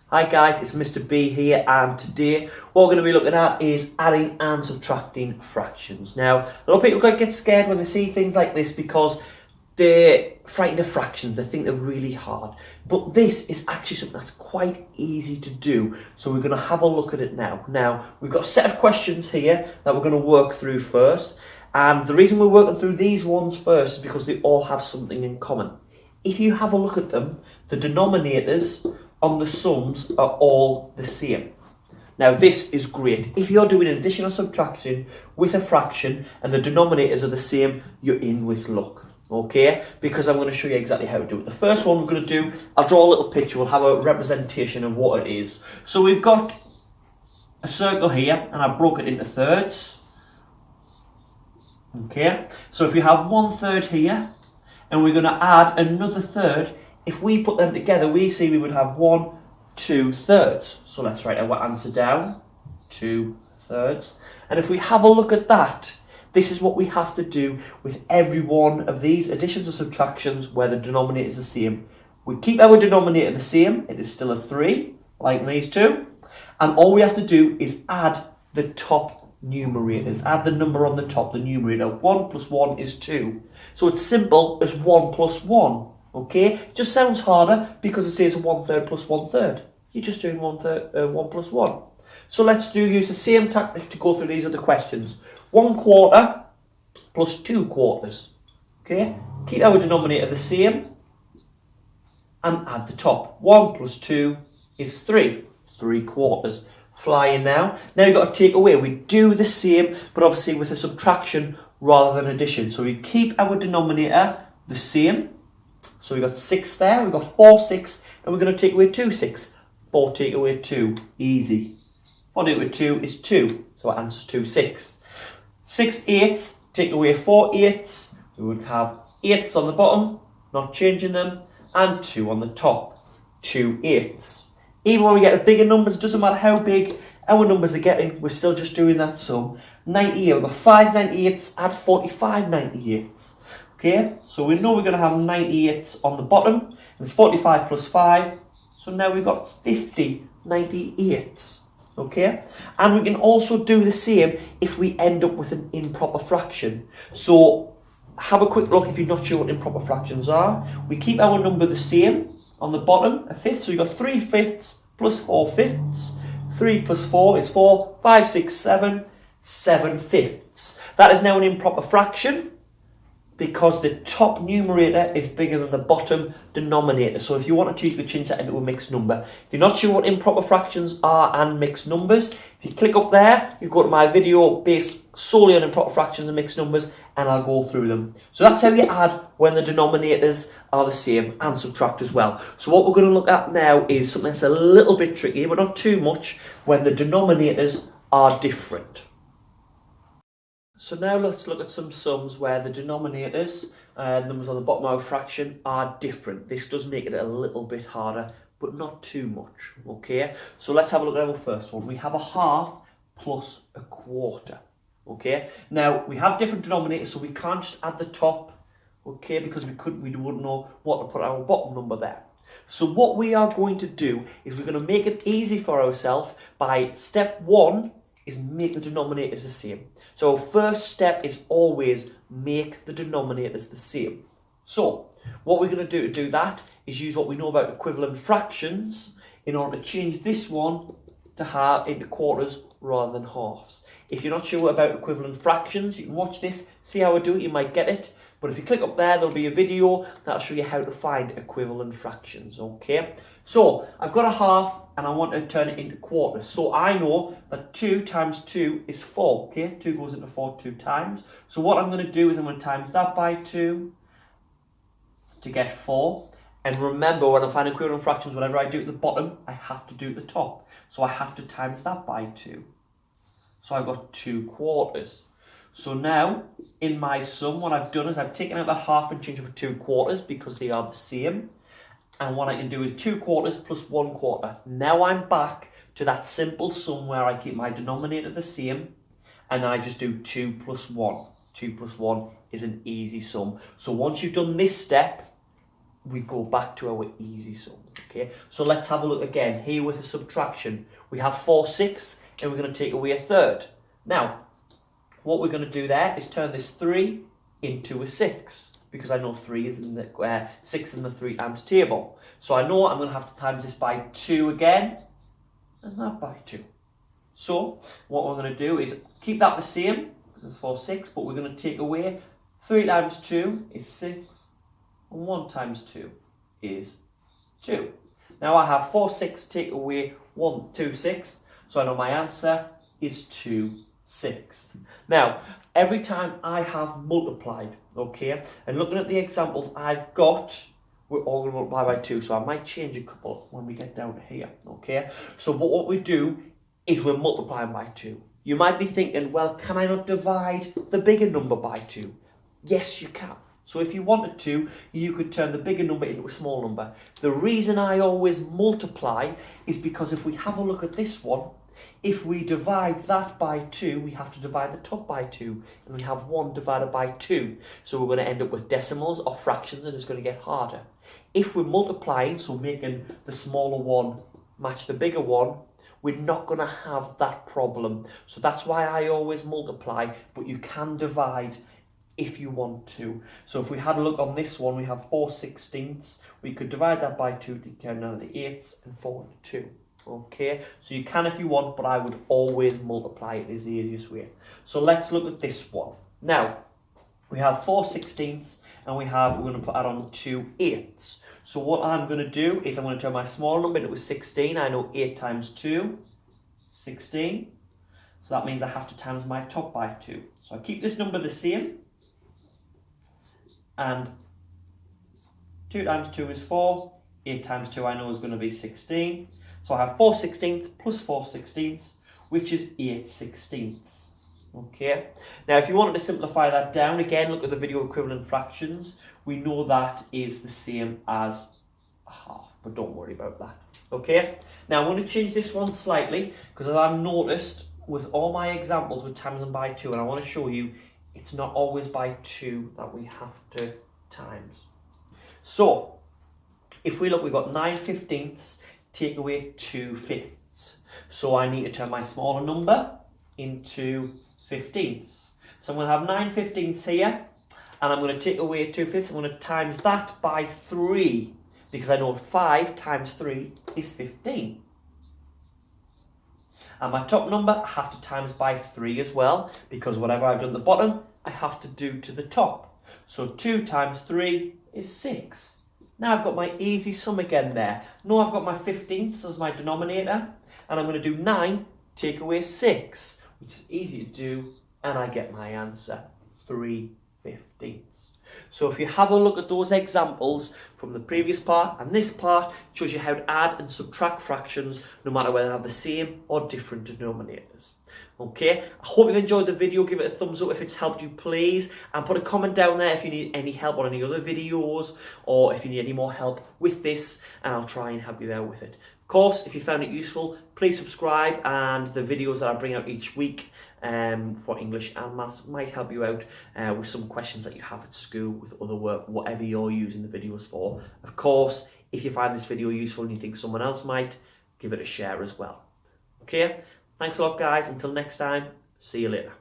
Hi guys, it's Mr. B here, and today what we're going to be looking at is adding and subtracting fractions. Now, a lot of people get scared when they see things like this because they're frightened of fractions, they think they're really hard. But this is actually something that's quite easy to do, so we're going to have a look at it now. Now, we've got a set of questions here that we're going to work through first, and the reason we're working through these ones first is because they all have something in common. If you have a look at them, the denominators on the sums are all the same. Now this is great. If you're doing addition or subtraction with a fraction and the denominators are the same, you're in with luck. Okay? Because I'm going to show you exactly how to do it. The first one we're going to do, I'll draw a little picture, we'll have a representation of what it is. So we've got a circle here and I broke it into thirds. Okay? So if you have 1/3 here and we're going to add another third, if we put them together, we see we would have 1 2/3. So let's write our answer down, 2/3. And if we have a look at that, this is what we have to do with every one of these additions or subtractions where the denominator is the same. We keep our denominator the same, it is still a 3, like these two. And all we have to do is add the top numerators, add the number on the top, the numerator. 1 plus 1 is 2. So it's simple as 1 plus 1. Okay, it just sounds harder because it says 1/3 plus 1/3. You're just doing 1 plus 1. So let's use the same tactic to go through these other questions. 1/4 plus 2/4. Okay, keep our denominator the same and add the top. 1 plus 2 is 3. 3/4. Flying now. Now you've got to take away. We do the same, but obviously with a subtraction rather than addition. So we keep our denominator the same. So we've got 6 there, we've got 4 6, and we're going to take away 2 6. 4 take away 2, easy. 4 take away 2 is 2, so our answer is 2 6. 6 8s, take away 4 8s, we would have 8s on the bottom, not changing them, and 2 on the top, 2 8s. Even when we get to bigger numbers, it doesn't matter how big our numbers are getting, we're still just doing that sum. 98, we've got 5 98s, add 45 98s. Okay, so we know we're going to have 98 on the bottom, and it's 45 plus 5, so now we've got 50 98s, okay? And we can also do the same if we end up with an improper fraction. So have a quick look if you're not sure what improper fractions are. We keep our number the same on the bottom, a fifth, so we've got 3/5 plus 4/5. 3 plus 4 is 4, 5 6 7, 7/5. That is now an improper fraction, because the top numerator is bigger than the bottom denominator. So if you want to choose, you can change that into a mixed number. If you're not sure what improper fractions are and mixed numbers, if you click up there, you go to my video based solely on improper fractions and mixed numbers, and I'll go through them. So that's how you add when the denominators are the same, and subtract as well. So what we're going to look at now is something that's a little bit tricky, but not too much, when the denominators are different. So now let's look at some sums where the denominators, numbers on the bottom of a fraction, are different. This does make it a little bit harder, but not too much, okay? So let's have a look at our first one. We have a half plus a quarter, okay? Now, we have different denominators, so we can't just add the top, okay, because we wouldn't know what to put our bottom number there. So what we are going to do is we're going to make it easy for ourselves by step 1, is make the denominators the same. So first step is always make the denominators the same. So what we're going to do that is use what we know about equivalent fractions in order to change this one to half into quarters rather than halves. If you're not sure about equivalent fractions, you can watch this, see how I do it, you might get it. But if you click up there, there'll be a video that'll show you how to find equivalent fractions, okay? So I've got a half and I want to turn it into quarters. So I know that 2 times 2 is 4, okay? 2 goes into 4 2 times. So what I'm going to do is I'm going to times that by 2 to get 4. And remember, when I find equivalent fractions, whatever I do at the bottom, I have to do at the top. So I have to times that by 2. So I've got 2/4. So now, in my sum, what I've done is I've taken out that half and changed it for 2/4 because they are the same. And what I can do is 2/4 plus 1/4. Now I'm back to that simple sum where I keep my denominator the same, and then I just do 2 plus 1. 2 plus 1 is an easy sum. So once you've done this step, we go back to our easy sums, okay? So let's have a look again. Here with a subtraction, we have 4/6 and we're going to take away a third. Now, what we're going to do there is turn this 3 into a 6, because I know 3 is in the 6 in the 3 times table. So I know I'm going to have to times this by 2 again, and that by 2. So what we're going to do is keep that the same, because it's 4/6, but we're going to take away 3 times 2 is 6, and 1 times 2 is 2. Now I have 4/6 take away 2/6, so I know my answer is 2/6. Now, every time I have multiplied, okay, and looking at the examples I've got, we're all going to multiply by 2, so I might change a couple when we get down to here, okay? So but what we do is we're multiplying by 2. You might be thinking, well, can I not divide the bigger number by 2? Yes, you can. So if you wanted to, you could turn the bigger number into a small number. The reason I always multiply is because if we have a look at this one, if we divide that by 2, we have to divide the top by 2, and we have 1 divided by 2. So we're going to end up with decimals or fractions, and it's going to get harder. If we're multiplying, so making the smaller one match the bigger one, we're not going to have that problem. So that's why I always multiply, but you can divide if you want to. So if we had a look on this one, we have 4/16. We could divide that by 2 to get down to 8 and 4 and 2. Okay, so you can if you want, but I would always multiply. It is the easiest way. So let's look at this one. Now, we have 4/16 and we're going to put that on 2 8s. So what I'm going to do is I'm going to turn my small number into a 16. I know 8 times 2, 16. So that means I have to times my top by 2. So I keep this number the same. And 2 times 2 is 4. 8 times 2 I know is going to be 16. So I have 4/16 plus 4/16, which is 8/16. Okay. Now, if you wanted to simplify that down, again, look at the video equivalent fractions. We know that is the same as a half, but don't worry about that. Okay. Now, I'm going to change this one slightly, because as I've noticed with all my examples with times and by 2, and I want to show you, it's not always by 2 that we have to times. So, if we look, we've got 9/15 take away 2/5. So I need to turn my smaller number into 15ths. So I'm going to have 9/15 here, and I'm going to take away 2/5. I'm going to times that by 3, because I know 5 times 3 is 15. And my top number I have to times by 3 as well, because whatever I've done at the bottom, I have to do to the top. So 2 times 3 is 6. Now I've got my easy sum again there. Now I've got my 15ths as my denominator, and I'm going to do 9 take away 6, which is easy to do, and I get my answer, 3/15. So if you have a look at those examples from the previous part and this part, it shows you how to add and subtract fractions no matter whether they have the same or different denominators. Okay, I hope you've enjoyed the video. Give it a thumbs up if it's helped you, please, and put a comment down there if you need any help on any other videos, or if you need any more help with this, and I'll try and help you there with it. Of course, if you found it useful, please subscribe, and the videos that I bring out each week for English and Maths might help you out with some questions that you have at school, with other work, whatever you're using the videos for. Of course, if you find this video useful and you think someone else might, give it a share as well. Okay, thanks a lot, guys. Until next time, see you later.